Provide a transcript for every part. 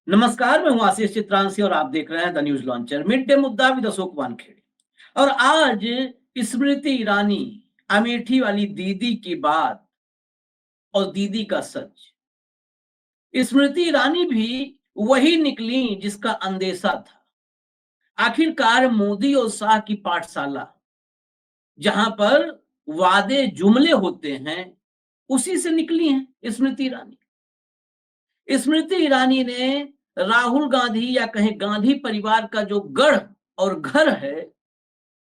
नमस्कार, मैं हूं आशीष चित्रांशी और आप देख रहे हैं the news launcher. Mid day मुद्दा विद अशोक वानखेड़े। और आज स्मृति ईरानी, अमेठी वाली दीदी की बात और दीदी का सच। स्मृति ईरानी भी वही निकली जिसका अंदेशा था। आखिरकार मोदी और शाह की पाठशाला, जहां पर वादे जुमले होते हैं, उसी से निकली हैं स्मृति ईरानी। स्मृति ईरानी ने राहुल गांधी या कहें गांधी परिवार का जो गढ़ और घर है,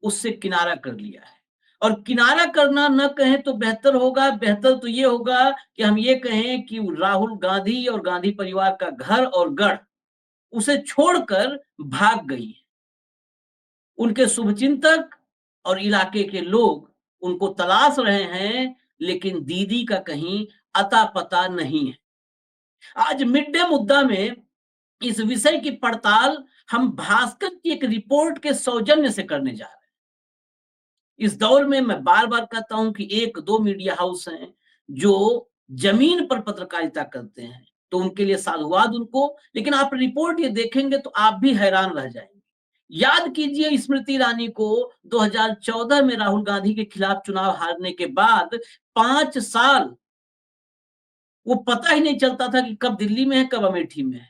उससे किनारा कर लिया है। और किनारा करना न कहें तो बेहतर होगा, बेहतर तो ये होगा कि हम ये कहें कि राहुल गांधी और गांधी परिवार का घर और गढ़ उसे छोड़कर भाग गई। उनके शुभचिंतक और इलाके के लोग उनको तलाश रहे हैं, लेकिन दीदी का कहीं अता पता नहीं है। आज मिड डे मुद्दा में इस विषय की पड़ताल हम भास्कर की एक रिपोर्ट के सौजन्य से करने जा रहे हैं। इस दौर में मैं बार बार कहता हूं कि एक दो मीडिया हाउस हैं जो जमीन पर पत्रकारिता करते हैं, तो उनके लिए साधुवाद उनको, लेकिन आप रिपोर्ट ये देखेंगे तो आप भी हैरान रह जाएंगे। याद कीजिए स्मृति ईरानी को 2014 में राहुल गांधी के खिलाफ चुनाव हारने के बाद 5 साल वो पता ही नहीं चलता था कि कब दिल्ली में है, कब अमेठी में है।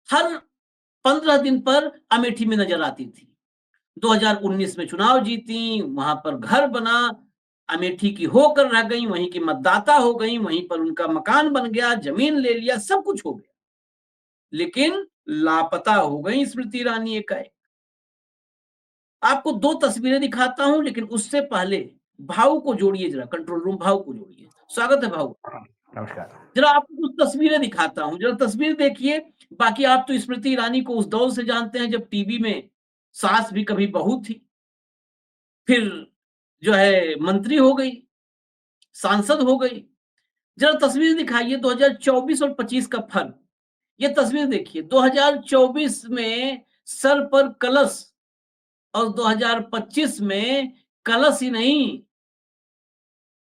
हर 15 दिन पर अमेठी में नजर आती थी। 2019 में चुनाव जीती, वहां पर घर बना, अमेठी की होकर रह गई, वहीं की मतदाता हो गई, वहीं पर उनका मकान बन गया, जमीन ले लिया, सब कुछ हो गया, लेकिन लापता हो गई स्मृति ईरानी एकाएक। आपको दो तस्वीरें दिखाता हूं, लेकिन उससे पहले भाऊ को जोड़िए, जरा कंट्रोल रूम भाऊ को जोड़िए। स्वागत है भाऊ। नमस्कार। जरा आपको कुछ तस्वीरें दिखाता हूं, जरा तस्वीर देखिए। बाकी आप तो स्मृति ईरानी को उस दौर से जानते हैं जब टीवी में सास भी कभी बहू थी, फिर जो है मंत्री हो गई, सांसद हो गई। जरा तस्वीर दिखाइए 2024 और 25 का फर्क। ये तस्वीर देखिए, 2024 में सर पर कलश और 2025 में कलश ही नहीं,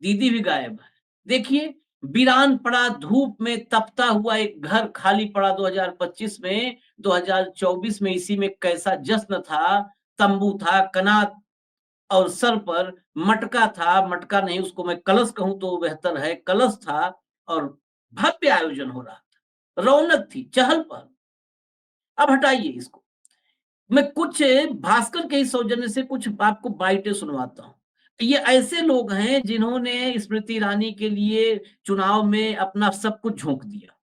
दीदी भी गायब है। देखिए, वीरान पड़ा, धूप में तपता हुआ एक घर खाली पड़ा 2025 में। 2024 में इसी में कैसा जश्न था, तंबू था, कनात और सर पर मटका था, मटका नहीं उसको मैं कलश कहूं तो बेहतर है, कलश था और भव्य आयोजन हो रहा था, रौनक थी, चहल पहल। अब हटाइए इसको, मैं कुछ भास्कर के ही सौजन्य से कुछ आपको बाइटें सुनवाता हूं। ये ऐसे लोग हैं जिन्होंने स्मृति ईरानी के लिए चुनाव में अपना सब कुछ झोंक दिया,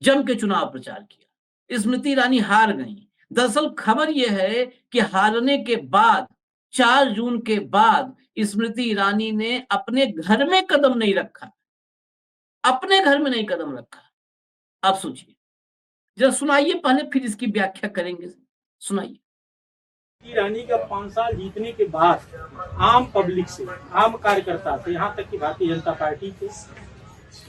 जम के चुनाव प्रचार किया। स्मृति ईरानी हार गई। दरअसल खबर यह है कि हारने के बाद 4 जून के बाद स्मृति ईरानी ने अपने घर में कदम नहीं रखा, अपने घर में नहीं कदम रखा। आप सोचिए, जरा सुनाइए पहले, फिर इसकी व्याख्या करेंगे। सुनाइए। ईरानी का 5 साल जीतने के बाद आम पब्लिक से, आम कार्यकर्ता से, यहाँ तक कि भारतीय जनता पार्टी के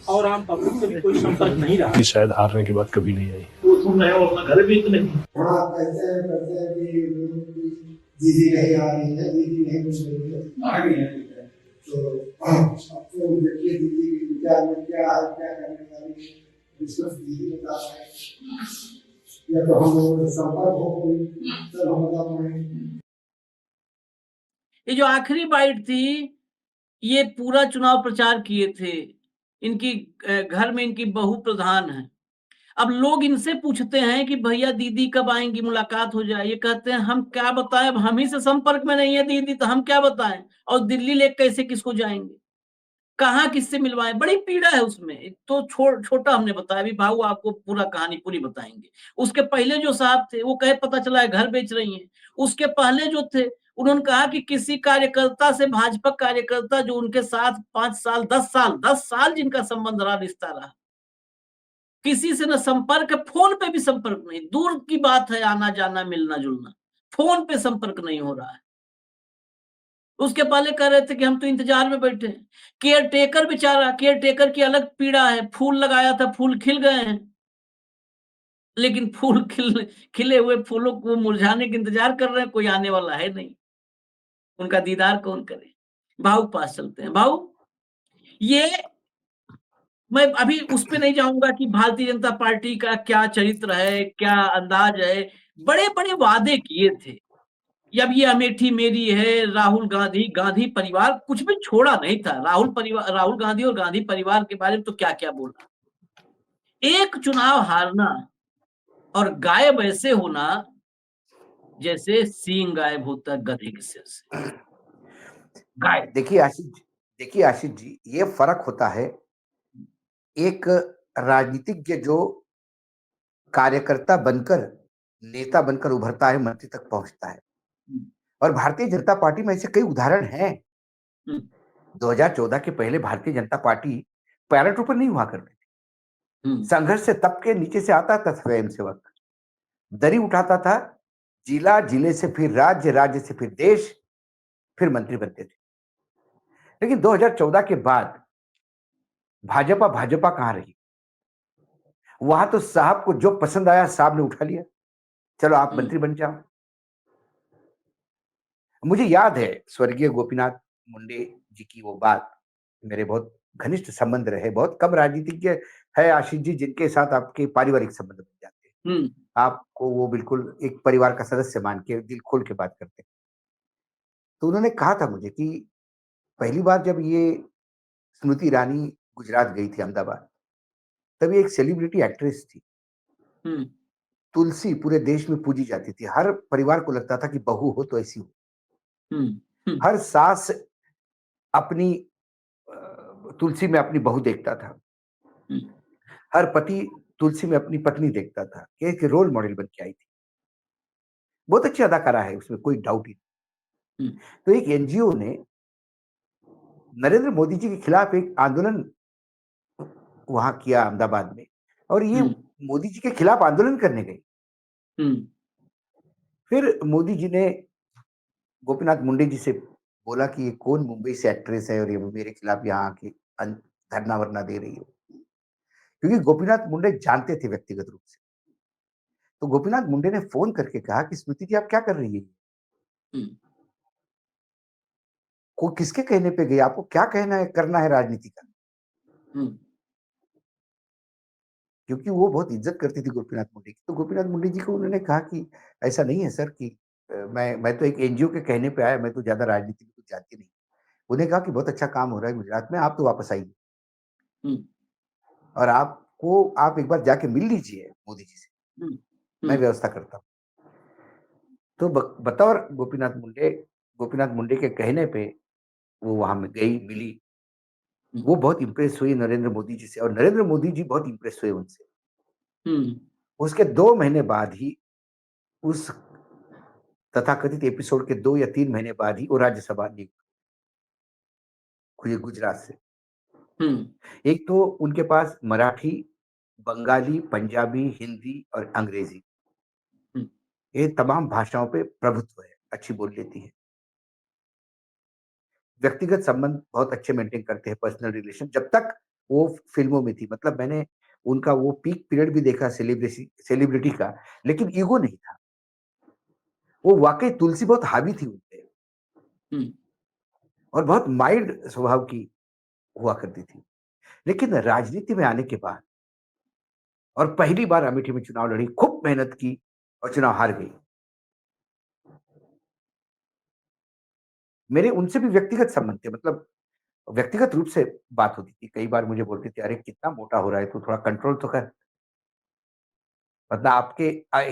और आम पब्लिक से भी कोई संपर्क नहीं रहा। शायद हारने के बाद कभी नहीं आई। तो सुन रहे हो, अपना घर भी इतने कहते हैं कि दीदी नहीं आ रही है, दीदी नहीं मिल रही है, आ गई है। तो देखिए दीदी के विचार में क्या है, क्या करने वाली है, डिस्कस दीदी बता रहे हैं, या तो हम लोगों से संपर्क हो कोई, तब हम बता पाएंगे। ये जो आखिरी बाइट थी, ये पूरा चुनाव प्रचार किए थे। इनकी घर में इनकी बहू प्रधान है। अब लोग इनसे पूछते हैं कि भैया दीदी कब आएंगी, मुलाकात हो जाए। ये कहते हैं हम क्या बताएं, अब हम ही से संपर्क में नहीं है दीदी, तो हम क्या बताएं, और दिल्ली ले कैसे किसको जाएंगे, कहाँ किससे मिलवाएं, बड़ी पीड़ा है उसमें। तो छोटा हमने बताया, अभी भाऊ आपको पूरा कहानी पूरी बताएंगे। उसके पहले जो साहब थे वो कहे पता चला है घर बेच रही हैं। उसके पहले जो थे उन्होंने कहा कि किसी कार्यकर्ता से, भाजपा कार्यकर्ता जो उनके साथ 5 साल 10 साल जिनका संबंध रहा, रिश्ता रहा, किसी से न संपर्क, फोन पे भी संपर्क नहीं, दूर की बात है आना जाना मिलना जुलना, फोन पे संपर्क नहीं हो रहा है। उसके पहले कह रहे थे कि हम तो इंतजार में बैठे हैं। केयर टेकर बेचारा, केयर टेकर की अलग पीड़ा है, फूल लगाया था, फूल खिल गए हैं, लेकिन फूल खिले हुए फूलों को मुरझाने के इंतजार कर रहे हैं, कोई आने वाला है नहीं, उनका दीदार कौन करे। भाऊ पास चलते हैं। भाऊ, ये मैं अभी उस पे नहीं जाऊंगा कि भारतीय जनता पार्टी का क्या चरित्र है, क्या अंदाज है। बड़े बड़े वादे किए थे। अब ये अमेठी मेरी है, राहुल गांधी, गांधी परिवार कुछ भी छोड़ा नहीं था। राहुल गांधी और गांधी परिवार के बारे में तो क्या क्या बोला। एक चुनाव हारना और गायब ऐसे होना जैसे सींग गायब होता है गधे के सिर से। गायब। देखिए आशीष जी, ये फर्क होता है एक राजनीतिज्ञ जो कार्यकर्ता बनकर, नेता बनकर उभरता है, मंत्री तक पहुंचता है। हम्म, और भारतीय जनता पार्टी में ऐसे कई उदाहरण हैं। हम्म, 2014 के पहले भारतीय जनता पार्टी पैराट्रूपर नहीं हुआ करती थी। हम्म, संघर्ष से तब के नीचे से आता था स्वयंसेवक, दरी उठाता था, जिला, जिले से फिर राज्य, राज्य से फिर देश, फिर मंत्री बनते थे। लेकिन 2014 के बाद भाजपा भाजपा कहां रही? वहां तो साहब को जो पसंद आया साहब ने उठा लिया, चलो आप हम्म, मंत्री बन जाओ। मुझे याद है स्वर्गीय गोपीनाथ मुंडे जी की वो बात, मेरे बहुत घनिष्ठ संबंध रहे। बहुत कम राजनीतिज्ञ है आशीष जी जिनके साथ आपके पारिवारिक संबंध बन जाते हैं। हम्म, आपको वो बिल्कुल एक परिवार का सदस्य मान के दिल खोल के बात करते हैं। तो उन्होंने कहा था मुझे कि पहली बार जब ये स्मृति ईरानी गुजरात गई थी, अहमदाबाद, तब ये एक सेलिब्रिटी एक्ट्रेस थी। हम्म, तुलसी पूरे देश में पूजी जाती थी। हर परिवार को लगता था कि बहू हो तो ऐसी हो। हम्म, हम्म, हर सास अपनी तुलसी में अपनी बहू देखता था। हम्म, हर पति तुलसी में अपनी पत्नी देखता था। ये एक रोल मॉडल बन के आई थी। बहुत अच्छी अदाकारा है, उसमें कोई डाउट ही नहीं। हम्म, तो एक एनजीओ ने नरेंद्र मोदी जी के खिलाफ एक आंदोलन वहां किया अहमदाबाद में, और ये हम्म, मोदी जी के खिलाफ आंदोलन करने गई। हम्म, फिर मोदी जी ने गोपीनाथ मुंडे जी से बोला कि ये कौन मुंबई से एक्ट्रेस है और ये मेरे खिलाफ यहाँ आके धरना वरना दे रही है। क्योंकि गोपीनाथ मुंडे जानते थे व्यक्तिगत रूप से। तो गोपीनाथ मुंडे ने फोन करके कहा कि स्मृति जी आप क्या कर रही है, हम्म, को किसके कहने पे गई, आपको क्या कहना है, करना है राजनीति का? हम्म, क्योंकि वो बहुत इज्जत करती थी गोपीनाथ मुंडे की। तो गोपीनाथ मुंडे जी को उन्होंने कहा कि ऐसा नहीं है सर, कि मैं तो एक एनजीओ के कहने पे आया, मैं तो ज्यादा राजनीति में कुछ जानती नहीं। उन्हें कहा कि बहुत अच्छा काम हो रहा है गुजरात में, आप तो वापस आइए हम्म, और आप एक बार जाके मिल लीजिए मोदी जी से, हम्म, मैं हम्म, व्यवस्था करता हूँ। तो बतौर गोपीनाथ मुंडे के कहने पे वो वहां में गई, मिली। वो बहुत इंप्रेस हुई नरेंद्र मोदी जी से, और नरेंद्र मोदी जी बहुत इंप्रेस हुए उनसे। हम्म, उसके 2 महीने बाद ही, उस तथाकथित एपिसोड के 2 या 3 महीने बाद ही वो राज्यसभा नियुक्त हुए गुजरात से। हम्म, एक तो उनके पास मराठी, बंगाली, पंजाबी, हिंदी और अंग्रेजी, हम्म, ये तमाम भाषाओं पे प्रभुत्व है, अच्छी बोल लेती है। व्यक्तिगत संबंध बहुत अच्छे मेंटेन करते हैं, पर्सनल रिलेशन, जब तक वो फिल्मों में थी। मतलब मैंने उनका वो पीक पीरियड भी देखा सेलिब्रिटी का, लेकिन ईगो नहीं था। वो वाकई तुलसी बहुत हावी थी उनपे, हम्म, और बहुत माइल्ड स्वभाव की हुआ करती थी। लेकिन राजनीति में आने के बाद, और पहली बार अमेठी में चुनाव लड़ी, खूब मेहनत की और चुनाव हार गई। मेरे उनसे भी व्यक्तिगत संबंध थे, मतलब व्यक्तिगत रूप से बात होती थी। कई बार मुझे बोलते थे, अरे कितना मोटा हो रहा है, तू थोड़ा कंट्रोल तो कर। मतलब आपके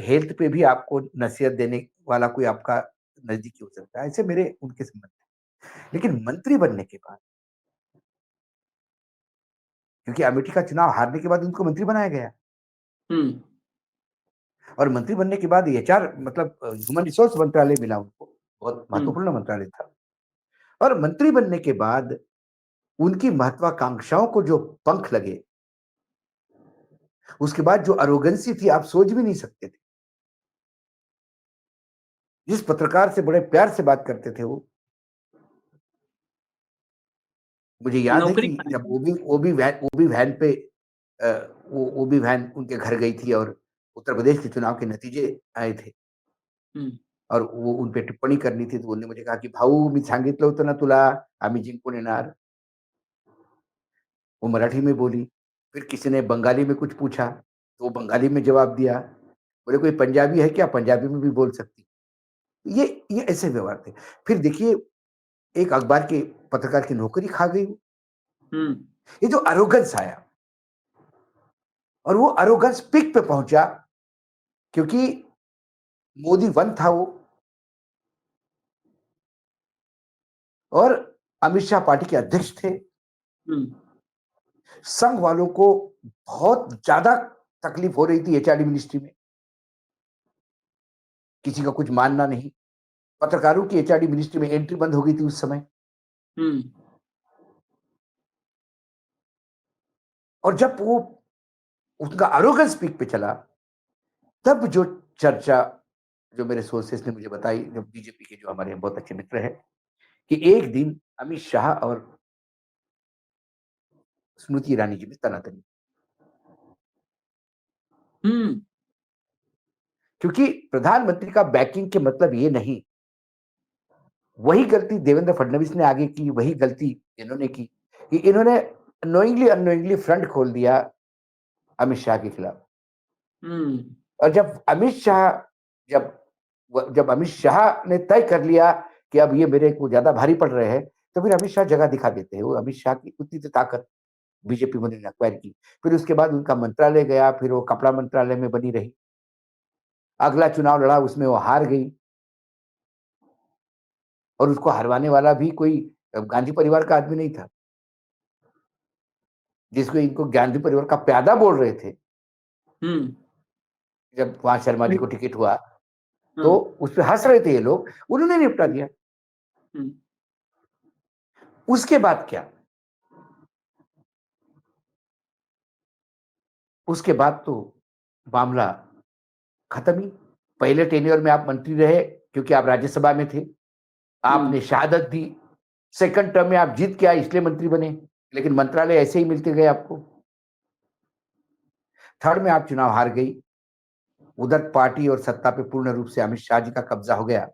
हेल्थ पे भी आपको नसीहत देने वाला कोई आपका नजदीकी हो सकता है। ऐसे मेरे उनके संबंध थे। लेकिन मंत्री बनने के बाद, क्योंकि अमेठी का चुनाव हारने के बाद उनको मंत्री बनाया गया, हम्म, और मंत्री बनने के बाद एचआर, मतलब ह्यूमन रिसोर्स मंत्रालय मिला उनको, बहुत हम्म, महत्वपूर्ण मंत्रालय था। और मंत्री बनने के बाद उनकी महत्वाकांक्षाओं को जो पंख लगे, उसके बाद जो अरोगेंसी थी, आप सोच भी नहीं सकते थे। जिस पत्रकार से बड़े प्यार से बात करते थे मुझे याद है नौकरी कि पाने जब की। ओबी वैन पे अ, वो ओबी वैन उनके घर गई थी, और उत्तर प्रदेश के चुनाव के नतीजे आए थे, हम्म, और वो उन पे टिप्पणी करनी थी। तो उन्होंने मुझे कहा कि भाऊ, मी सांगितलं होतं ना तुला, आम्ही जिंकून येणार। वो मराठी में बोली। फिर किसी ने बंगाली में कुछ पूछा तो वो बंगाली में जवाब दिया। बोले कोई पंजाबी है क्या? पंजाबी में भी बोल सकती। ये ऐसे व्यवहार थे। फिर देखिए एक अखबार के पत्रकार की नौकरी खा गई। हम्म ये जो अरोगेंस आया और वो अरोगेंस पीक पे पहुंचा क्योंकि मोदी 1 था वो और अमित शाह पार्टी के अध्यक्ष थे। हम्म संघ वालों को बहुत ज्यादा तकलीफ हो रही थी एचआरडी मिनिस्ट्री में। किसी का कुछ मानना नहीं। पत्रकारों की एचआरडी मिनिस्ट्री में एंट्री बंद हो गई थी उस समय। हम्म और जब वो उनका अरोगेंस पीक पे चला तब जो चर्चा जो मेरे सोर्सेस ने मुझे बताई, जो बीजेपी के जो हमारे बहुत अच्छे मित्र हैं, कि एक दिन अमित शाह और स्मृति ईरानी जी में तनातनी। हम्म क्योंकि प्रधानमंत्री का बैकिंग के मतलब ये नहीं। वही गलती देवेंद्र फडणवीस ने आगे की, वही गलती इन्होंने की कि इन्होंने नोइंगली अननोइंगली फ्रंट खोल दिया अमित शाह के खिलाफ। हम्म और जब जब अमित शाह ने तय कर लिया कि अब ये मेरे को ज्यादा भारी पड़ रहे हैं, तो फिर अमित शाह जगह दिखा देते हैं। वो अमित शाह की उतनी तो ताकत बीजेपी ने एक्वायर की। फिर उसके बाद उनका मंत्रालय गया, फिर वो कपड़ा मंत्रालय में बनी रही। अगला चुनाव लड़ा, उसमें वो हार गई और उसको हरवाने वाला भी कोई गांधी परिवार का आदमी नहीं था, जिसको इनको गांधी परिवार का प्यादा बोल रहे थे। हम्म जब वहां शर्मा जी को टिकट हुआ तो हाँ, उस पर हंस रहे थे ये लोग, उन्होंने निपटा दिया। हम्म उसके बाद क्या? उसके बाद तो मामला खत्म ही। पहले टेन्योर में आप मंत्री रहे क्योंकि आप राज्यसभा में थे, आपने शहादत दी। सेकंड टर्म में आप जीत के आए इसलिए मंत्री बने, लेकिन मंत्रालय ऐसे ही मिलते गए आपको। थर्ड में आप चुनाव हार गई। उधर पार्टी और सत्ता पे पूर्ण रूप से अमित शाह जी का कब्जा हो गया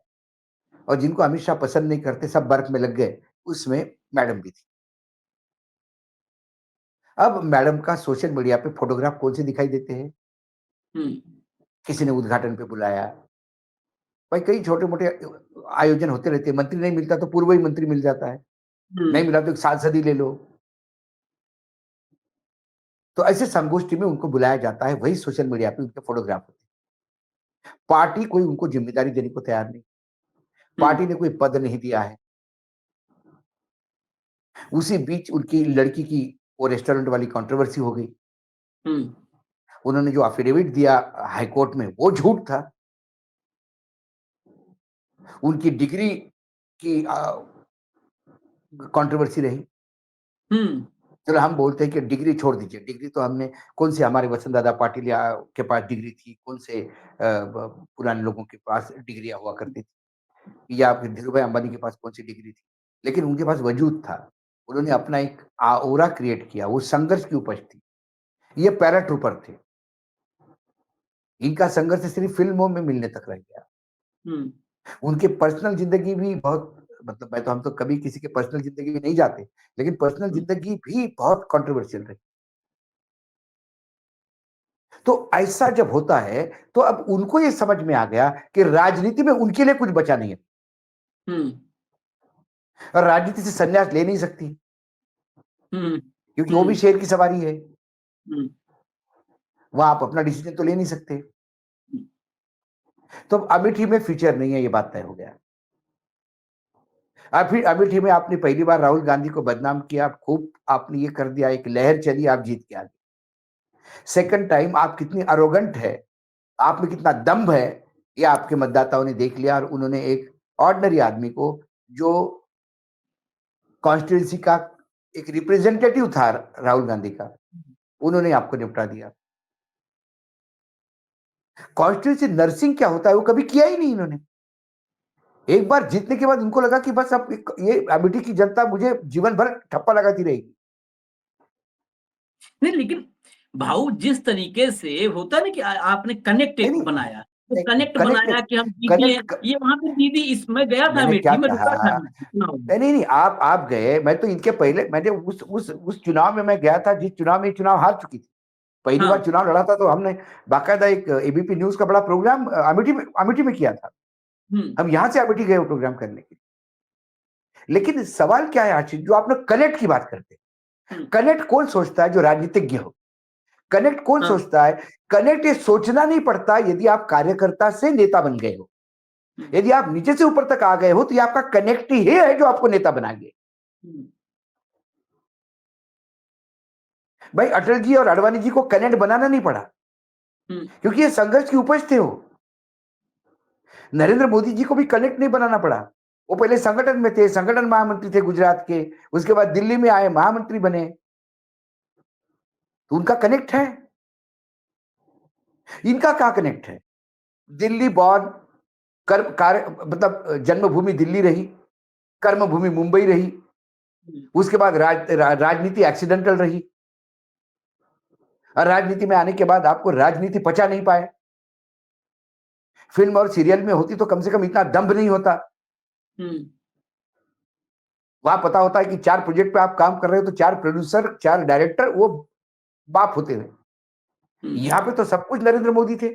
और जिनको अमित शाह पसंद नहीं करते सब बर्फ में लग गए, उसमें मैडम भी थी। अब मैडम का सोशल मीडिया पे फोटोग्राफ कौन से दिखाई देते हैं? हम्म किसी ने उद्घाटन पे बुलाया। भाई कई छोटे मोटे आयोजन होते रहते हैं। मंत्री नहीं मिलता तो पूर्व ही मंत्री मिल जाता है, नहीं मिला तो एक सांसद ही ले लो। तो ऐसे संगोष्ठी में उनको बुलाया जाता है, वही सोशल मीडिया पे उनके फोटोग्राफ होते हैं। पार्टी कोई उनको जिम्मेदारी देने को तैयार नहीं। पार्टी ने कोई पद नहीं दिया है। उसी बीच उनकी लड़की की वो रेस्टोरेंट वाली कंट्रोवर्सी हो गई। हम्म उन्होंने जो एफिडेविट दिया हाईकोर्ट में वो झूठ था। उनकी डिग्री की कंट्रोवर्सी रही। हम्म चलो हम बोलते हैं कि डिग्री छोड़ दीजिए, डिग्री तो हमने कौन से हमारे वसुंधरा पाटिल के पास डिग्री थी, कौन से पुराने लोगों के पास डिग्रियां हुआ करती थी, या फिर धीरू भाई अंबानी के पास कौन सी डिग्री थी, लेकिन उनके पास वजूद था। उन्होंने अपना एक ऑरा क्रिएट किया, वो संघर्ष की उपज थी। ये पैराट्रूपर थे। इनका संघर्ष सिर्फ फिल्मों में मिलने तक रह गया। हम्म उनके पर्सनल जिंदगी भी बहुत, मतलब मैं तो हम तो कभी किसी के पर्सनल जिंदगी में नहीं जाते, लेकिन पर्सनल जिंदगी भी बहुत कंट्रोवर्शियल रही। तो ऐसा जब होता है तो अब उनको ये समझ में आ गया कि राजनीति में उनके लिए कुछ बचा नहीं है हम्म और राजनीति से संन्यास ले नहीं सकती हम्म क्योंकि वो भी शेर की सवारी है। हम्म वहां आप अपना डिसीजन तो ले नहीं सकते। तो अब अमेठी में फ्यूचर नहीं है, ये बात तय हो गया। अब फिर अमेठी में आपने पहली बार राहुल गांधी को बदनाम किया, खूब आपने ये कर दिया, एक लहर चली, आप जीत के आ गए। सेकंड टाइम आप कितनी अरोगेंट है, आप में कितना दम्भ है, ये आपके मतदाताओं ने देख लिया और उन्होंने एक ऑर्डिनरी आदमी को, जो कॉन्स्टिट्यूंसी का एक रिप्रेजेंटेटिव था राहुल गांधी का, उन्होंने आपको निपटा दिया। कॉन्स्टिट्यूंसी नर्सिंग क्या होता है वो कभी किया ही नहीं इन्होंने। एक बार जीतने के बाद उनको लगा कि बस अब ये अमेठी की जनता मुझे जीवन भर ठप्पा लगाती रहेगी। नहीं, लेकिन भाऊ जिस तरीके से होता है ना कि आपने कनेक्ट नहीं एक नहीं, बनाया, कनेक्ट कनेक्ट बनाया कि हम दीदी हैं, कनेक्ट ये वहां पे दीदी इस मैं गया था मैंने अमेठी क्या में, रुका था कहा? चुनाव में। नहीं नहीं, आप गए, मैं तो इनके पहले मैंने उस चुनाव में मैं गया था जिस चुनाव में ये चुनाव हार चुकी थी। पहली बार हाँ चुनाव लड़ा था तो हमने बाकायदा एक एबीपी न्यूज का बड़ा प्रोग्राम अमेठी में किया था। हम यहाँ से अमेठी गए वो प्रोग्राम करने के लिए। लेकिन सवाल क्या है आशीष, जो आप लोग कनेक्ट की बात करते हैं, कनेक्ट कौन सोचता है? जो राजनीतिज्ञ हो। कनेक्ट कौन हाँ। सोचता है? कनेक्ट ये सोचना नहीं पड़ता यदि आप कार्यकर्ता से नेता बन गए हो। यदि आप नीचे से ऊपर तक आ गए हो तो ये आपका कनेक्ट ही है जो आपको नेता बना गया। भाई अटल जी और अडवाणी जी को कनेक्ट बनाना नहीं पड़ा, क्योंकि ये संघर्ष की उपज थे। वो नरेंद्र मोदी जी को भी कनेक्ट नहीं बनाना पड़ा। वो पहले संगठन में थे, संगठन महामंत्री थे गुजरात के, उसके बाद दिल्ली में आए, महामंत्री बने, तो उनका कनेक्ट है। इनका क्या कनेक्ट है? दिल्ली बॉर्न, मतलब जन्मभूमि दिल्ली रही, कर्मभूमि मुंबई रही, उसके बाद राजनीति एक्सीडेंटल रही, और राजनीति में आने के बाद आपको राजनीति पचा नहीं पाए। फिल्म और सीरियल में होती तो कम से कम इतना दम्भ नहीं होता। वहां पता होता है कि 4 प्रोजेक्ट पे आप काम कर रहे हो तो 4 प्रोड्यूसर, 4 डायरेक्टर वो बाप होते हैं। यहां पे तो सब कुछ नरेंद्र मोदी थे,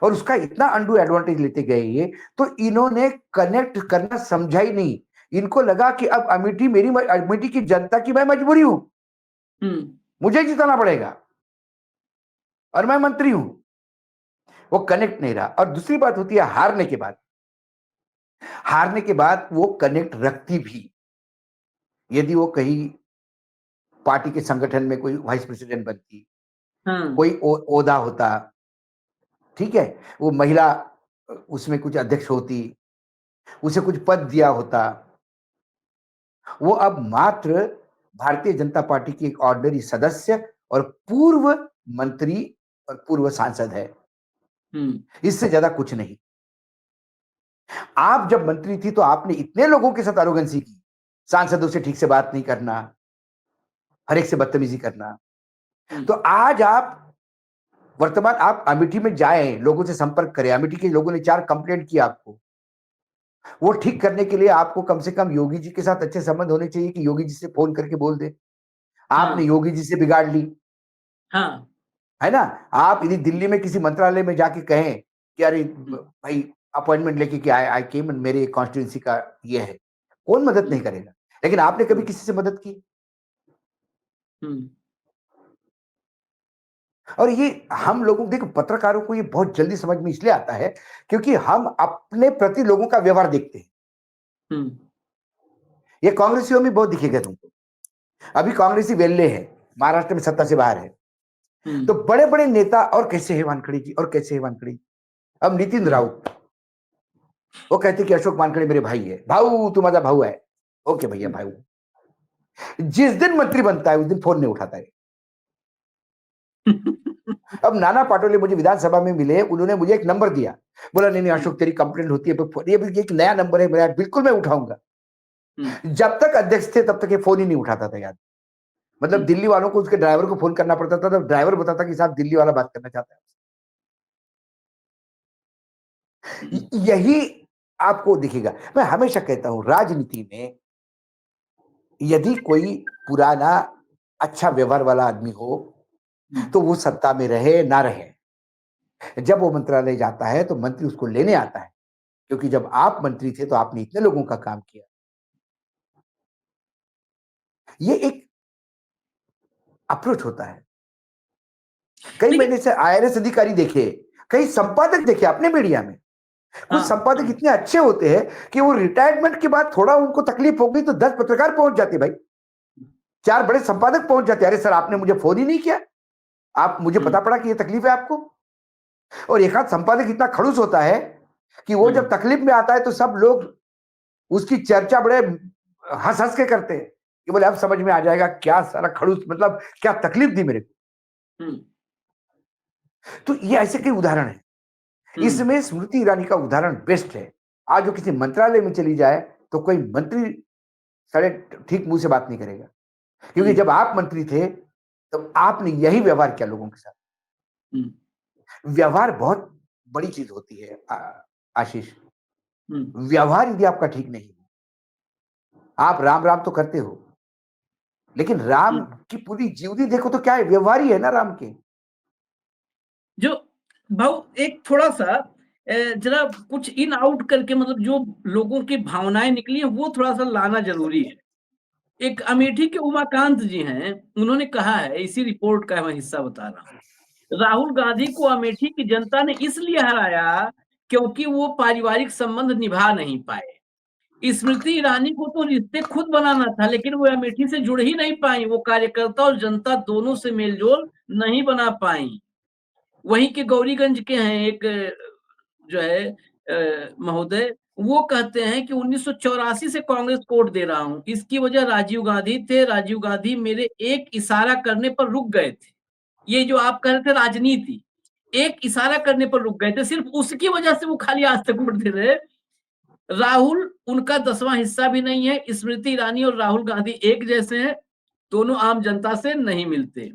और उसका इतना अंडू एडवांटेज लेते गए ये, तो इन्होंने कनेक्ट करना समझा ही नहीं। इनको लगा कि अब अमेठी की जनता की मैं मजबूरी हूं, मुझे जिताना पड़ेगा और मैं मंत्री हूं। वो कनेक्ट नहीं रहा। और दूसरी बात होती है हारने के बाद, वो कनेक्ट रखती भी यदि वो कहीं पार्टी के संगठन में कोई वाइस प्रेसिडेंट बनती, कोई ओहदा होता, ठीक है, वो महिला उसमें कुछ अध्यक्ष होती, उसे कुछ पद दिया होता। वो अब मात्र भारतीय जनता पार्टी की एक ऑर्डिनरी सदस्य और पूर्व मंत्री और पूर्व सांसद है, इससे ज्यादा कुछ नहीं। आप जब मंत्री थी तो आपने इतने लोगों के साथ अरोगेंसी की, सांसदों से ठीक से बात नहीं करना, हर एक से बदतमीजी करना। तो आज आप वर्तमान आप अमेठी में जाएं, लोगों से संपर्क करें। अमेठी के लोगों ने 4 कंप्लेंट की आपको, वो ठीक करने के लिए आपको कम से कम योगी जी के साथ अच्छे संबंध होने चाहिए कि योगी जी से फोन करके बोल दे। आपने योगी जी से बिगाड़ ली, है ना? आप यदि दिल्ली में किसी मंत्रालय में जाके कहें कि अरे भाई अपॉइंटमेंट लेके कि आई केम, मेरे कॉन्स्टिट्यूंसी का ये है, कौन मदद नहीं करेगा? लेकिन आपने कभी किसी से मदद की? और ये हम लोगों, देखो पत्रकारों को ये बहुत जल्दी समझ में इसलिए आता है क्योंकि हम अपने प्रति लोगों का व्यवहार देखते हैं। ये कांग्रेसियों में बहुत दिखेगा तुमको। अभी कांग्रेसी वेल्ले है, महाराष्ट्र में सत्ता से बाहर है, तो बड़े बड़े नेता, और कैसे है वानखड़े जी, और कैसे है वानखड़े जी। अब नितिन राउत, वो कहते कि अशोक वानखड़े मेरे भाई है। भाऊ तू माझा भाऊ है, ओके भैया भाऊ। जिस दिन मंत्री बनता है उस दिन फोन नहीं उठाता है। अब नाना पाटोले मुझे विधानसभा में मिले, उन्होंने मुझे एक नंबर दिया, बोला नहीं अशोक तेरी कंप्लेंट होती है, ये एक नया नंबर है मेरा, बिल्कुल मैं उठाऊंगा। जब तक अध्यक्ष थे तब तक ये फोन ही नहीं उठाता था यार। मतलब दिल्ली वालों को उसके ड्राइवर को फोन करना पड़ता था, तब ड्राइवर बताता कि साहब दिल्ली वाला बात करना चाहता है। यही आपको दिखेगा। मैं हमेशा कहता हूं राजनीति में यदि कोई पुराना अच्छा व्यवहार वाला आदमी हो तो वो सत्ता में रहे ना रहे, जब वो मंत्रालय जाता है तो मंत्री उसको लेने आता है, क्योंकि जब आप मंत्री थे तो आपने इतने लोगों का काम किया। ये एक अप्रोच होता है। कई मैंने से आईआरएस अधिकारी देखे, कई संपादक देखे अपने मीडिया में। कुछ संपादक इतने अच्छे होते हैं कि वो रिटायरमेंट के बाद थोड़ा उनको तकलीफ हो गई तो 10 पत्रकार पहुंच जाते, भाई 4 बड़े संपादक पहुंच जाते, अरे सर आपने मुझे फोन ही नहीं किया, आप मुझे पता पड़ा कि ये तकलीफ है आपको। और एक आध संपादक इतना खड़ूस होता है कि वो जब तकलीफ में आता है तो सब लोग उसकी चर्चा बड़े हंस हंस के करते हैं कि बोले अब समझ में आ जाएगा क्या सारा खड़ूस, मतलब क्या तकलीफ दी मेरे को। तो ये ऐसे कई उदाहरण है। इसमें स्मृति ईरानी का उदाहरण बेस्ट है। आज जो किसी मंत्रालय में चली जाए तो कोई मंत्री सारे ठीक मुंह से बात नहीं करेगा, क्योंकि जब आप मंत्री थे तब आपने यही व्यवहार किया लोगों के साथ। व्यवहार बहुत बड़ी चीज होती है आशीष। हम्म, व्यवहार यदि आपका ठीक नहीं है, आप राम राम तो करते हो, लेकिन राम हम्म। की पूरी जीवनी देखो तो क्या है, व्यवहार ही है ना राम के। जो भाव एक थोड़ा सा जरा कुछ इन आउट करके, मतलब जो लोगों की भावनाएं निकली है वो थोड़ा सा लाना जरूरी है। एक अमेठी के उमाकांत जी हैं, उन्होंने कहा है, इसी रिपोर्ट का मैं हिस्सा बता रहा हूँ, राहुल गांधी को अमेठी की जनता ने इसलिए हराया क्योंकि वो पारिवारिक संबंध निभा नहीं पाए। स्मृति ईरानी को तो रिश्ते खुद बनाना था, लेकिन वो अमेठी से जुड़ ही नहीं पाई। वो कार्यकर्ता और जनता दोनों से मेलजोल नहीं बना पाई। वहीं के गौरीगंज के हैं एक जो है महोदय, वो कहते हैं कि 1984 से कांग्रेस को वोट दे रहा हूं, इसकी वजह राजीव गांधी थे। राजीव गांधी मेरे एक इशारा करने पर रुक गए थे। ये जो आप कह रहे थे राजनीति, एक इशारा करने पर रुक गए थे, सिर्फ उसकी वजह से वो खाली आज तक वोट दे रहे। राहुल उनका 10वां हिस्सा भी नहीं है। स्मृति ईरानी और राहुल गांधी एक जैसे हैं, दोनों आम जनता से नहीं मिलते।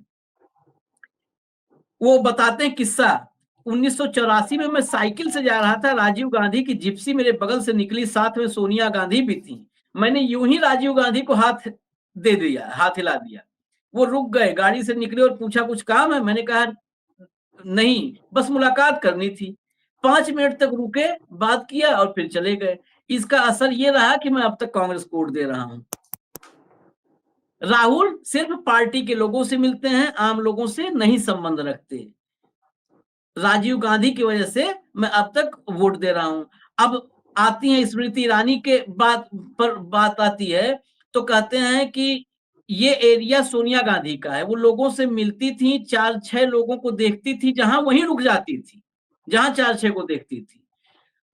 वो बताते हैं किस्सा, 1984 में मैं साइकिल से जा रहा था, राजीव गांधी की जिप्सी मेरे बगल से निकली, साथ में सोनिया गांधी भी थी। मैंने यूं ही राजीव गांधी को हाथ दे दिया, हाथ हिला दिया। वो रुक गए, गाड़ी से निकले और पूछा कुछ काम है? मैंने कहा नहीं, बस मुलाकात करनी थी। 5 मिनट तक रुके, बात किया और फिर चले गए। इसका असर ये रहा कि मैं अब तक कांग्रेस को वोट दे रहा हूं। राहुल सिर्फ पार्टी के लोगों से मिलते हैं, आम लोगों से नहीं संबंध रखते। राजीव गांधी की वजह से मैं अब तक वोट दे रहा हूं। अब आती है स्मृति ईरानी के बात आती है, तो कहते हैं कि ये एरिया सोनिया गांधी का है। वो लोगों से मिलती थी, 4-6 लोगों को देखती थी, जहां वहीं रुक जाती थी, जहां 4-6 को देखती थी।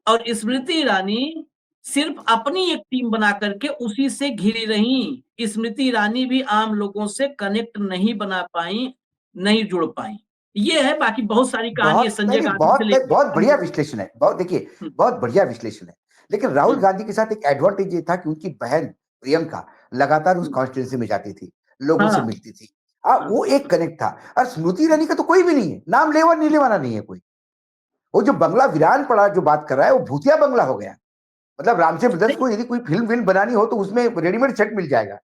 और स्मृति ईरानी सिर्फ अपनी एक टीम बना करके उसी से घिरी रही। स्मृति ईरानी भी आम लोगों से कनेक्ट नहीं बना पाई, नहीं जुड़ पाई। ये है, बाकी बहुत सारी कहानी है बहुत संजय नहीं, गांधी से बहुत लेके। बहुत बढ़िया विश्लेषण है, बहुत देखिए, हम्म, बहुत बढ़िया विश्लेषण है। लेकिन राहुल हम्म, गांधी के साथ एक एडवांटेज ये था कि उनकी बहन प्रियंका लगातार उस हम्म, कॉन्स्टिट्यूंसी में जाती थी, लोगों से हाँ, मिलती थी। हाँ, वो एक कनेक्ट था। और स्मृति ईरानी का तो कोई भी नहीं है, नाम लेवा नीले वाला नहीं है कोई। वो जो बंगला वीरान पड़ा जो बात कर रहा है, वो भूतिया बंगला हो गया। मतलब रामसे ब्रदर्स नहीं, को यदि कोई फिल्म विल्म बनानी हो तो उसमें रेडीमेड सेट मिल जाएगा।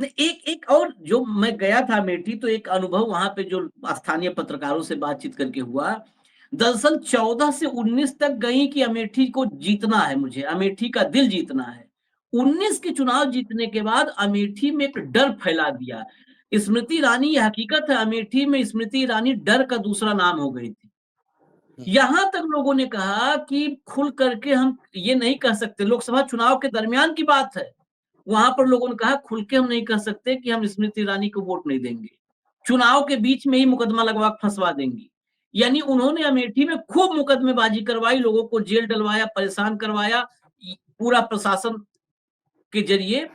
नहीं, एक एक और जो मैं गया था अमेठी, तो एक अनुभव वहां पे जो स्थानीय पत्रकारों से बातचीत करके हुआ। दरअसल 14 से 19 तक गई कि अमेठी को जीतना है, मुझे अमेठी का दिल जीतना है। 19 के चुनाव जीतने के बाद अमेठी में एक डर फैला दिया। स्मृति ईरानी, ये हकीकत है, अमेठी में स्मृति ईरानी डर का दूसरा नाम हो गई थी। यहां तक लोगों ने कहा कि खुल करके हम ये नहीं कह सकते, लोकसभा चुनाव के दरमियान की बात है, वहां पर लोगों ने कहा खुल के हम नहीं कह सकते कि हम स्मृति ईरानी को वोट नहीं देंगे, चुनाव के बीच में ही मुकदमा लगवा फंसवा देंगे। यानी उन्होंने अमेठी में खूब मुकदमेबाजी करवाई, लोगों को जेल डलवाया, परेशान करवाया, पूरा प्रशासन के जरिए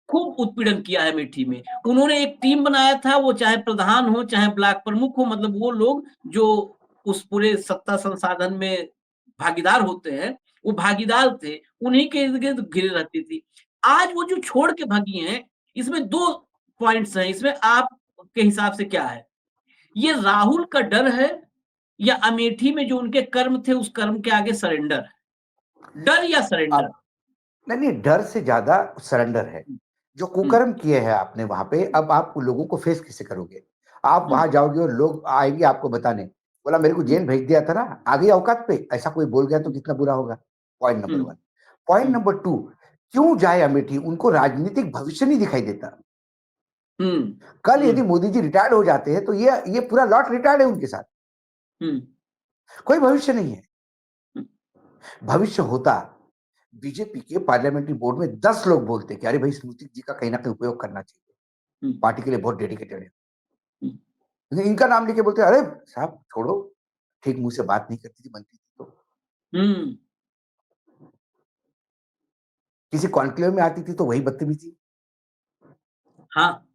खूब उत्पीड़न किया है अमेठी में। उन्होंने एक टीम बनाया था, वो चाहे प्रधान हो चाहे ब्लॉक प्रमुख हो, मतलब वो लोग जो उस पूरे सत्ता संसाधन में भागीदार होते हैं, वो भागीदार थे, उन्हीं के इर्द गिर्द घिरे रहती थी। आज वो जो छोड़ के भागी हैं, इसमें 2 पॉइंट्स हैं। इसमें आपके हिसाब से क्या है? ये राहुल का डर है या अमेठी में जो उनके कर्म थे उस कर्म के आगे सरेंडर है? डर या सरेंडर? अब नहीं नहीं, डर से ज्यादा सरेंडर है। जो हम्म, कुकर्म किए हैं आपने वहां पे, अब आप लोगों को फेस कैसे करोगे? आप हम्म, वहां जाओगे और लोग आएंगे आपको बताने, बोला मेरे को जेल भेज दिया था ना, आ गई औकात पे, ऐसा कोई बोल गया तो कितना बुरा होगा। पॉइंट नंबर हम्म, 1। पॉइंट हम्म, नंबर 2, क्यों जाए अमेठी? उनको राजनीतिक भविष्य नहीं दिखाई देता। हम्म, कल हम्म, यदि मोदी जी रिटायर्ड हो जाते हैं तो ये पूरा लॉट रिटायर्ड है उनके साथ, हम्म, कोई भविष्य नहीं है। हम्म, भविष्य होता, बीजेपी के पार्लियामेंट्री बोर्ड में 10 लोग बोलते कि अरे भाई स्मृति जी का कहीं ना कहीं उपयोग करना चाहिए, हम्म, पार्टी के लिए बहुत डेडिकेटेड है। हम्म, लेकिन इनका नाम लेके बोलते अरे साहब छोड़ो, ठीक मुंह से बात नहीं करती थी, बनती थी तो। हम्म, किसी कॉन्क्लेव में आती थी तो वही बदतमीजी हाँ,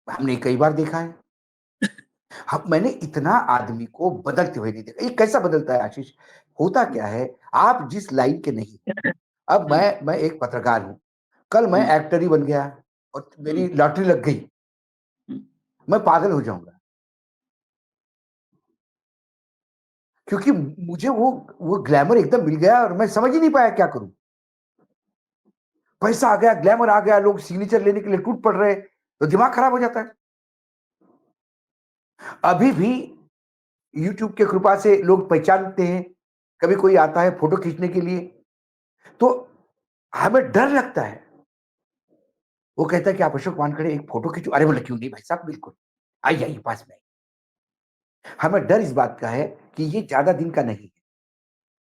हमने कई बार देखा है। अब मैंने इतना आदमी को बदलते हुए नहीं देखा। ये कैसा बदलता है आशीष? होता क्या है, आप जिस लाइन के नहीं, अब हम्म, मैं एक पत्रकार हूं, कल मैं हम्म, एक्टर ही बन गया और मेरी हम्म, लॉटरी लग गई, हम्म, मैं पागल हो जाऊंगा। क्योंकि मुझे वो ग्लैमर एकदम मिल गया और मैं समझ ही नहीं पाया क्या करूं। पैसा आ गया, ग्लैमर आ गया, लोग सिग्नेचर लेने के लिए टूट पड़ रहे, तो दिमाग खराब हो जाता है। अभी भी यूट्यूब के कृपा से लोग पहचानते हैं, कभी कोई आता है फोटो खींचने के लिए, तो हमें डर लगता है। वो कहता है कि आप अशोक वानखेड़े एक फोटो खींचो। अरे बोले क्यों नहीं भाई साहब, बिल्कुल आइए पास में। हमें डर इस बात का है कि ये ज्यादा दिन का नहीं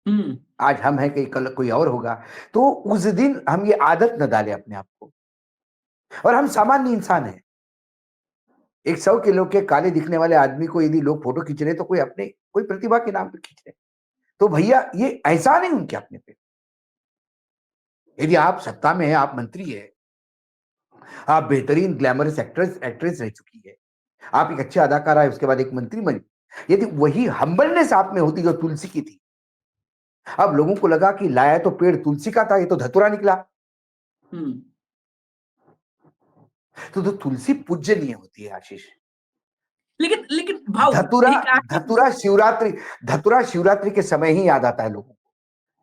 है। आज हम हैं, कहीं कल कोई और होगा, तो उस दिन हम ये आदत न डालें अपने आप को। और हम सामान्य इंसान हैं। एक 100 किलो के काले दिखने वाले आदमी को यदि लोग फोटो खींच रहे तो कोई अपने कोई प्रतिभा के नाम पे खींच रहे, तो भैया ये एहसान है उनके अपने पे। यदि आप सत्ता में है, आप मंत्री है, आप बेहतरीन ग्लैमरस एक्ट्रेस रह चुकी है, आप एक अच्छे अदाकारा है, उसके बाद एक मंत्री बनी, यदि वही हम्बलनेस आप में होती जो तुलसी की थी, अब लोगों को लगा कि लाया तो पेड़ तुलसी का था, ये तो धतूरा निकला। तो तुलसी पूजनीय होती है आशीष। लेकिन लेकिन भाव धतूरा एक आखिरी धतूरा शिवरात्रि के समय ही याद आता है लोगों को,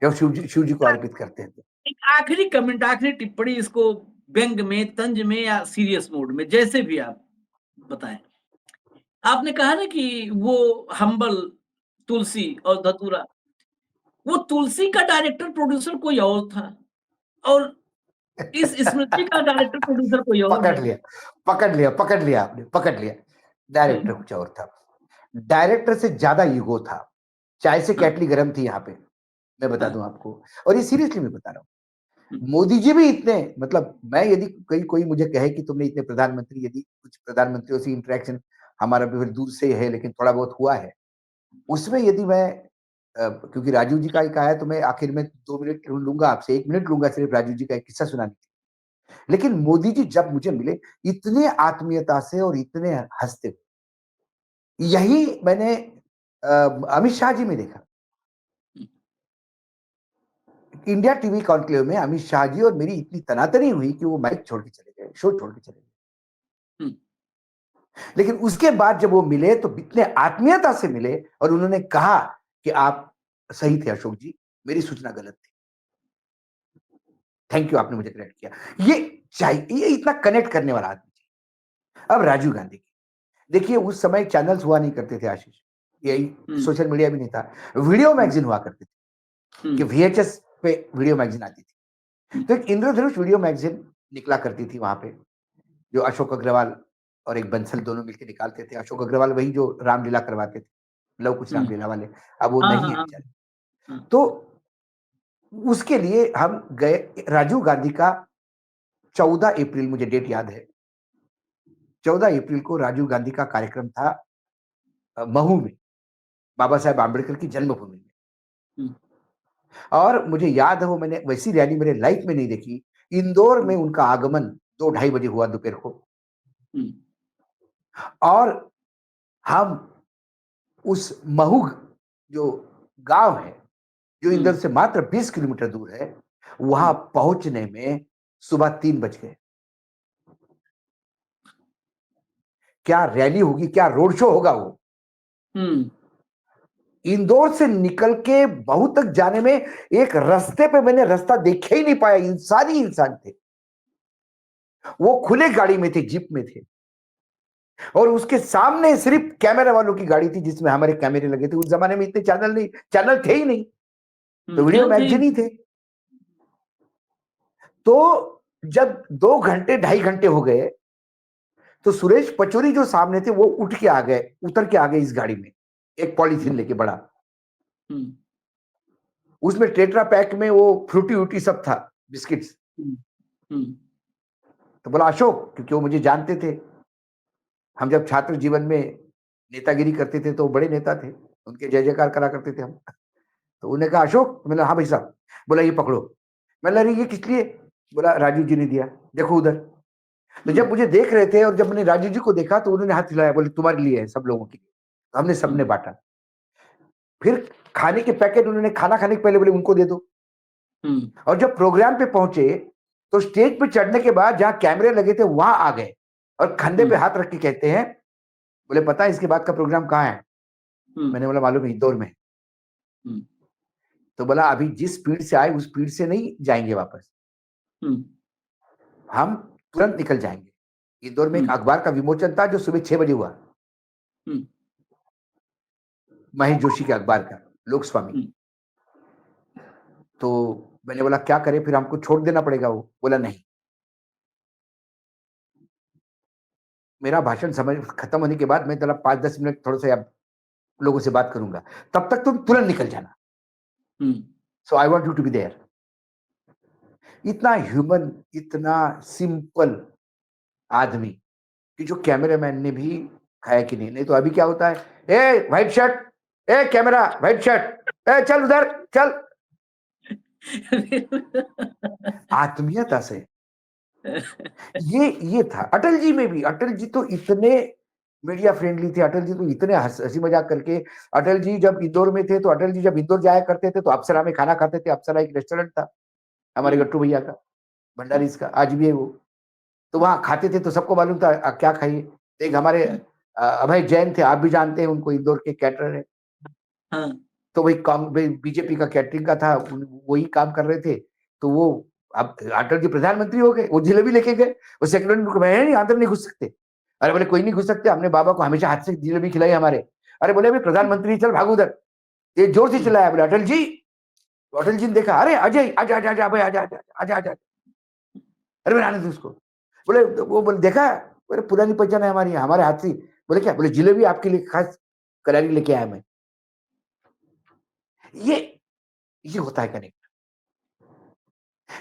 जब शिव जी को अर्पित करते हैं। एक आखिरी कमेंट, आखिरी टिप्पणी, इसको व्यंग में, तंज में या सीरियस मोड में, जैसे भी आप बताएं। आपने कहा ना कि वो हम्बल, तुलसी और धतूरा, वो तुलसी का डायरेक्टर प्रोड्यूसर कोई और था और इस स्मृति का डायरेक्टर प्रोड्यूसर कोई और है। पकड़ लिया आपने, पकड़ लिया। डायरेक्टर कुछ और था, डायरेक्टर से ज्यादा ईगो था। चाय से केटली गर्म थी यहाँ पे, मैं बता दूं आपको, और ये सीरियसली मैं बता रहा हूँ। मोदी जी भी इतने, मतलब मैं यदि कोई मुझे कहे कि तुमने इतने प्रधानमंत्री, यदि कुछ प्रधानमंत्रियों से इंटरेक्शन हमारा भी फिर दूर से है लेकिन थोड़ा बहुत हुआ है, उसमें यदि मैं क्योंकि राजू जी का एक आया तो मैं आखिर में 2 मिनट लूंगा आपसे, 1 मिनट लूंगा सिर्फ राजू जी का एक किस्सा सुनाने के लिए। लेकिन मोदी जी जब मुझे मिले इतने आत्मीयता से और इतने हंसते हुए, यही मैंने अमित शाह जी में देखा। इंडिया टीवी कॉन्क्लेव में अमित शाह जी और मेरी इतनी तनातनी हुई कि वो माइक छोड़ के चले गए, शो छोड़ के चले गए। लेकिन उसके बाद जब वो मिले तो इतने आत्मीयता से मिले और उन्होंने कहा कि आप सही थे अशोक जी, मेरी सूचना गलत थी, थैंक यू, आपने मुझे कनेक्ट किया। ये चाहिए, ये इतना कनेक्ट करने वाला आदमी। अब राजीव गांधी की देखिए, उस समय चैनल्स हुआ नहीं करते थे आशीष, यही सोशल मीडिया भी नहीं था, वीडियो मैगजीन हुआ करते थे कि VHS पे वीडियो मैगजीन आती थी। तो एक इंद्रधनुष वीडियो मैगजीन निकला करती थी वहां पे, जो अशोक अग्रवाल और एक बंसल दोनों मिलकर निकालते थे। अशोक अग्रवाल वही जो रामलीला करवाते थे, लव कुश रामलीला वाले, अब वो नहीं है बेचारे। तो उसके लिए हम गए। राजीव गांधी का 14 अप्रैल, मुझे डेट याद है, 14 अप्रैल को राजीव गांधी का कार्यक्रम था महू में, बाबा साहेब आंबेडकर की जन्मभूमि में। और मुझे याद है, वो मैंने वैसी रैली मेरे लाइफ में नहीं देखी। इंदौर में उनका आगमन 2-2:30 बजे हुआ दोपहर को, और हम उस महू जो गांव है, जो इंदौर से मात्र 20 किलोमीटर दूर है, वहां पहुंचने में सुबह 3 बज गए। क्या रैली होगी, क्या रोड शो होगा वो। इंदौर से निकल के महू तक जाने में एक रास्ते पे मैंने रास्ता देख ही नहीं पाया, इंसान ही इंसान थे। वो खुले गाड़ी में थे, जीप में थे, और उसके सामने सिर्फ कैमरा वालों की गाड़ी थी जिसमें हमारे कैमरे लगे थे। उस जमाने में इतने चैनल थे ही नहीं, तो वीडियो मैगजीन ही थे। तो जब 2 घंटे 2.5 घंटे हो गए तो सुरेश पचौरी जो सामने थे वो उठ के आ गए, उतर के आ गए इस गाड़ी में, एक पॉलीथीन लेके बड़ा, उसमें टेट्रा पैक में वो फ्रूटी वूटी सब था, बिस्किट्स। तो बोला अशोक, क्योंकि वो मुझे जानते थे, हम जब छात्र जीवन में नेतागिरी करते थे तो बड़े नेता थे, उनके जय जयकार करा करते थे हम। तो उन्होंने कहा अशोक, मैंने हाँ भाई साहब। बोला ये पकड़ो। मैंने अरे ये किस लिए? बोला राजू जी ने दिया, देखो उधर। तो जब मुझे देख रहे थे और जब मैंने राजू जी को देखा तो उन्होंने हाथ हिलाया, बोले तुम्हारे लिए है, सब लोगों के लिए। तो हमने सबने बांटा। फिर खाने के पैकेट उन्होंने खाना खाने के पहले बोले उनको दे दो। और जब प्रोग्राम पे पहुंचे तो स्टेज पे चढ़ने के बाद जहां कैमरे लगे थे वहां आ गए और कंधे पे हाथ रख के कहते हैं, बोले पता है इसके बाद का प्रोग्राम कहाँ है? मैंने बोला मालूम है, इंदौर में। हम्म, तो बोला अभी जिस स्पीड से आए उस स्पीड से नहीं जाएंगे वापस, हम्म, हम तुरंत निकल जाएंगे। इंदौर में एक हम्म, अखबार का विमोचन था जो सुबह 6 बजे हुआ, हम्म, महेश जोशी के अखबार का, लोकस्वामी। हम्म, तो मैंने बोला क्या करें, फिर हमको छोड़ देना पड़ेगा। वो बोला नहीं, मेरा भाषण समझ खत्म होने के बाद मैं चला 5-10 मिनट थोड़ा सा लोगों से बात करूंगा, तब तक तुम तुरंत निकल जाना। Hmm, so I want you to be there. इतना ह्यूमन, इतना सिंपल आदमी कि जो कैमरामैन ने भी खाया कि नहीं। नहीं तो अभी क्या होता है, a white shirt, A camera white shirt, ए चल उधर चल। आत्मीयता से ये था अटल जी में भी। अटल जी तो इतने मीडिया फ्रेंडली थे, अटल जी तो इतने हंसी मजाक करके। अटल जी जब इंदौर में थे तो अटल जी जब इंदौर जाया करते थे तो अप्सरा में खाना खाते थे। अप्सरा एक रेस्टोरेंट था हमारे गट्टू भैया का, भंडारीज का, आज भी है वो। तो वहां खाते थे तो सबको मालूम था क्या खाइए। एक हमारे अभय जैन थे, आप भी जानते हैं उनको, इंदौर के कैटरर है। हाँ, तो वही काम बीजेपी का कैटरिंग का था, वही काम कर रहे थे। तो वो अब अटल जी प्रधानमंत्री हो गए, वो जिलेबी लेके गए। वो सेक्रेटरी को मैं नहीं, अंदर नहीं घुस सकते। अरे बोले कोई नहीं घुस सकते, हमने बाबा को हमेशा हाथ से जिलेबी खिलाई हमारे। अरे बोले अभी प्रधानमंत्री, चल भाग उधर। ये जोर से चिल्लाया, बोले अटल जी। तो अटल जी ने देखा, अरे अजय आजा आजा आजा भाई आजा आजा आजा आजा। अरे मैंने आने दो उसको। बोले वो बोले देखा, बोले पुरानी पहचान है हमारी, हमारे हाथ से। बोले क्या, बोले जिलेबी आपके लिए खास करारी लेके आया मैं। ये ये होता है कनेक्ट।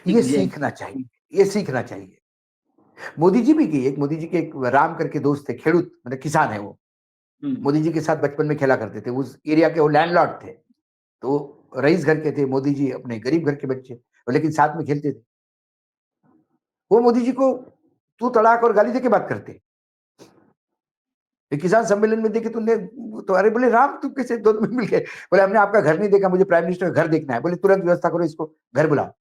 ये एग्जैक्ट। सीखना चाहिए, ये सीखना चाहिए। मोदी जी भी की, एक मोदी जी के एक राम करके दोस्त थे, खेड़ूत मतलब किसान है वो। मोदी जी के साथ बचपन में खेला करते थे। उस एरिया के वो लैंडलॉर्ड थे, तो रईस घर के थे। मोदी जी अपने गरीब घर के बच्चे, लेकिन साथ में खेलते थे। वो मोदी जी को तू तड़ाक और गाली देके बात करते। किसान सम्मेलन में देखे तुमने तो, अरे बोले राम तुम कैसे दोनों में मिल गए। बोले हमने आपका घर नहीं देखा, मुझे प्राइम मिनिस्टर का घर देखना है। बोले तुरंत व्यवस्था करो, इसको घर बुलाओ।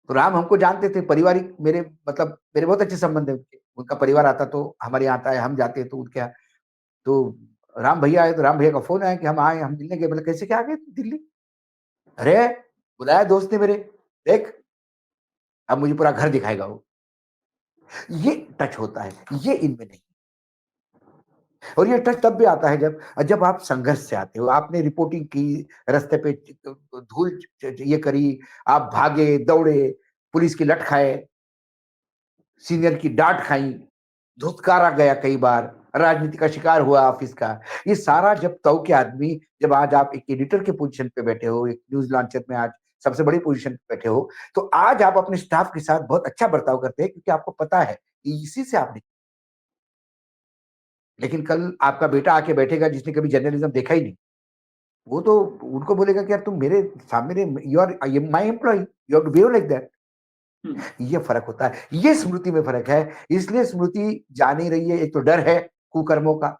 तो राम हमको जानते थे, पारिवारिक मेरे मतलब मेरे बहुत अच्छे संबंध है उनके। उनका परिवार आता तो हमारे यहाँ आता है, हम जाते तो उनके यहाँ। तो राम भैया आए तो राम भैया का फोन आया कि हम आए, हम मिलने गए। बोले कैसे क्या आ गए दिल्ली। अरे बुलाया दोस्त ने मेरे, देख अब मुझे पूरा घर दिखाएगा वो। ये टच होता है, ये इनमें नहीं। और ये टच तब भी आता है जब जब आप संघर्ष से आते हो। आपने रिपोर्टिंग की, रास्ते पे धूल ये करी, आप भागे दौड़े, पुलिस की लट खाए, सीनियर की डांट खाई, धुतकारा गया कई बार, राजनीति का शिकार हुआ ऑफिस का। ये सारा जब तव के आदमी, जब आज आप एक एडिटर के पोजीशन पे बैठे हो, एक न्यूज लॉन्चर में आज सबसे बड़ी पोजीशन पे बैठे हो, तो आज आप अपने स्टाफ के साथ बहुत अच्छा बर्ताव करते हैं क्योंकि आपको पता है कि इसी से आपने। लेकिन कल आपका बेटा आके बैठेगा जिसने कभी जर्नलिज्म देखा ही नहीं, वो तो उनको बोलेगा कि यार तुम मेरे सामने, you are my employ, you have to behave like that. ये फर्क होता है, ये स्मृति में फर्क है। इसलिए स्मृति जा नहीं रही है। एक तो डर है कुकर्मों का,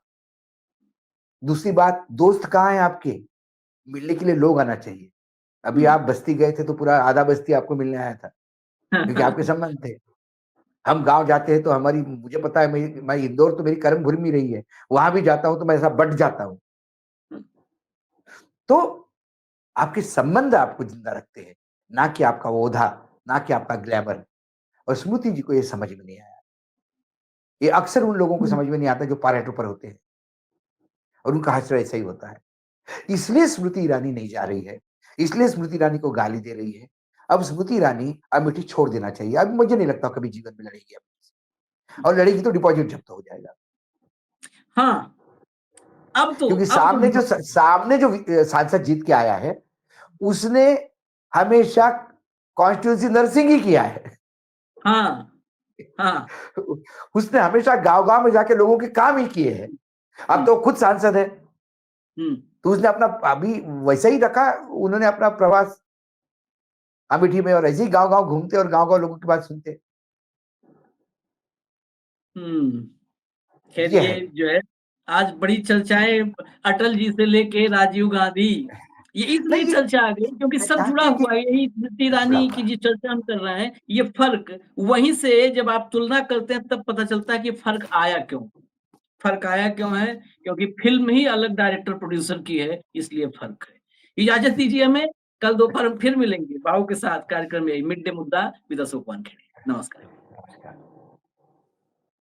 दूसरी बात दोस्त कहाँ है आपके, मिलने के लिए लोग आना चाहिए। अभी आप बस्ती गए थे तो पूरा आधा बस्ती आपको मिलने आया था क्योंकि आपके संबंध थे। हम गांव जाते हैं तो हमारी, मुझे पता है, मैं इंदौर तो मेरी कर्म भूमि रही है, वहां भी जाता हूं तो मैं ऐसा बट जाता हूं। तो आपके संबंध आपको जिंदा रखते हैं, ना कि आपका ओधा, ना कि आपका ग्लैमर। और स्मृति जी को ये समझ में नहीं आया। ये अक्सर उन लोगों को समझ में नहीं आता जो पारेटो पर होते हैं, और उनका हश्र ऐसा ही होता है। इसलिए स्मृति ईरानी नहीं जा रही है, इसलिए स्मृति ईरानी को गाली दे रही है। अब स्मृति ईरानी अमेठी छोड़ देना चाहिए। अब मुझे नहीं लगता कभी जीवन में लड़ेगी अमेठी से। और लड़ेगी तो डिपॉजिट जब्त हो जाएगा। हाँ, क्योंकि अब तो सामने जो सांसद जीत के आया है, उसने हमेशा कॉन्स्टिट्यूंसी नर्सिंग ही किया है। हाँ, हाँ, उसने हमेशा गांव गांव में जाके लोगों के काम ही किए हैं। अब तो खुद सांसद है, तो उसने अपना अभी वैसा ही रखा। उन्होंने अपना प्रवास अमेठी में, और ऐसे ही गांव गांव घूमते और गांव गांव लोगों की बात सुनते। खैर ये ये है। जो है, आज बड़ी चर्चाएं अटल जी से लेके राजीव गांधी, ये इसलिए नहीं ये चर्चा आ गई क्योंकि मैं सब जुड़ा चाहते हैं कि हुआ है। यही स्मृति जुड़ा ईरानी हुआ की है। जो चर्चा हम कर रहे हैं, ये फर्क वहीं से जब आप तुलना करते हैं तब पता चलता है कि फर्क आया क्यों। फर्क आया क्यों है, क्योंकि फिल्म ही अलग डायरेक्टर प्रोड्यूसर की है, इसलिए फर्क है। इजाजत दीजिए हमें, कल दोपहर हम फिर मिलेंगे बाबू के साथ कार्यक्रम में मिड डे मुद्दा विद अशोक वानखेड़े। नमस्कार। नमस्कार।